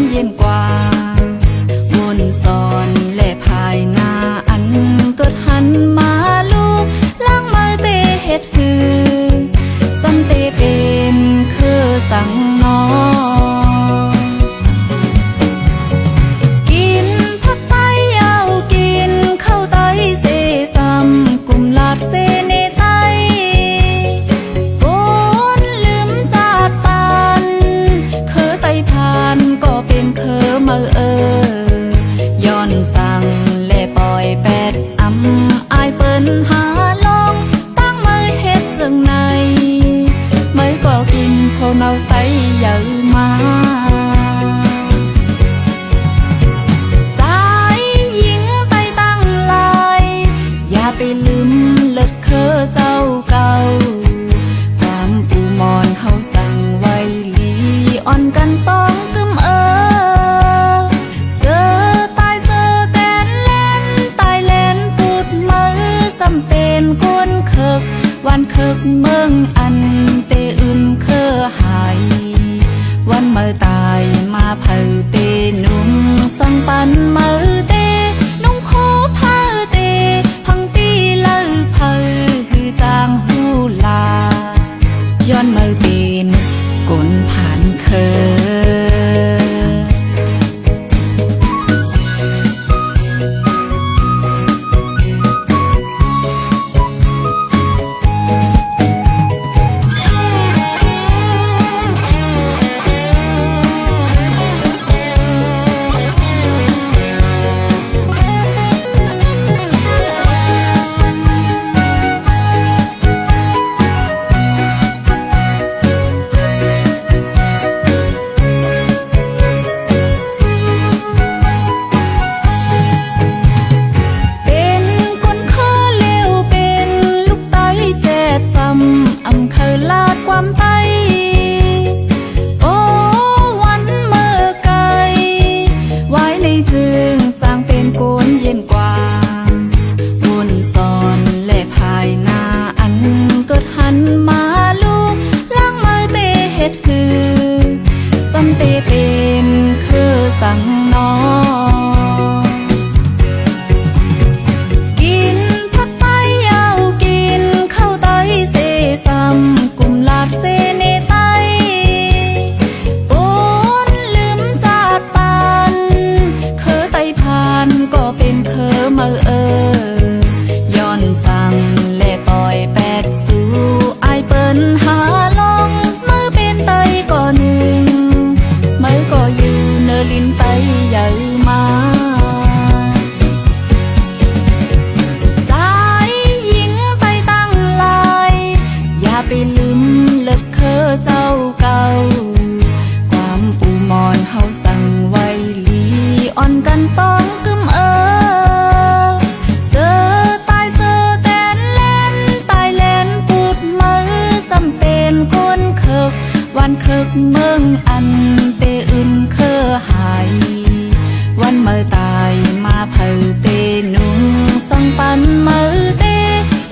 เย็นกว่าวนสอนและภายหน้าอันเกิดหันมาลูกล้างมือเตเฮ็ดหือสันเตเป็นคือสั่งน้องกินผักไตเอากินข้าวไตเสซ้ำกุมลาดเสเนไตโอนลืมจาดปานเคอไตผ่านก็เป็นเคอมือย้อนสั่งและปล่อยแปดอำอายเปิ้นหาลองตั้งมือเฮ็ดจังไหนมือก็กินพอเนาไตเยอะมาใจยิงไตตั้งลายอย่าไปลืมเลิศเคอเจ้าเก่าความปูมอนเฮาสั่งไว้ลีอ่อนกันต้องกึมวันเคิกเมืองอันเตอื่นเคอหายวันเมื่อตายมาเผาเตนุ่งสังปันเมื่อเตนุ่งโคเผาเตพังตีเลิเผาฮือจางหูลาย้อนเมื่อเป็นกลผ่านเคความไตโอ้วันเมื่อไกลไว้ในจึงจางเป็นโกนเย็นกว่าวนสอนและภายหน้าอันเกิดหันมาลูกล้างมือเตเฮ็ดหือสันเตเป็นคือสั่งน้องกินผักไตเอากินข้าวไตเสซ้ำกุมลาดเสเนไตโอนลืมจาดปานเคอไตผ่านก็เป็นเคอมือย้อนสั่งและปล่อยแปดสู่อายเปิ้นหาลองมือเป็นไตก็หนึ่งมือก็อยู่เนอลินไตเยอะมาใจยิงไตตั้งลายอย่าไปลืมเลิศเคอเจ้าเก่าความปูมอนเฮาสั่งไว้ลีอ่อนกันต้องกึมเสือตายเสือแตนเล่นตายเล่นปูดมือซ้ำเป็นคนเคิกวันเคิกเมืองอันเตอื่นเคอหายวันเมื่อตายมาเผาเตนุ่งสังปันเมื่อเต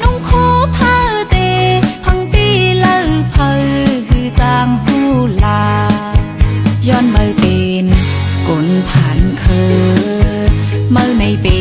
นุ่งโคเผาเตพังตีเลิเผาฮือจางหูลาย้อนเมื่อเป็นกลผ่านเคอเมื่อในเป็น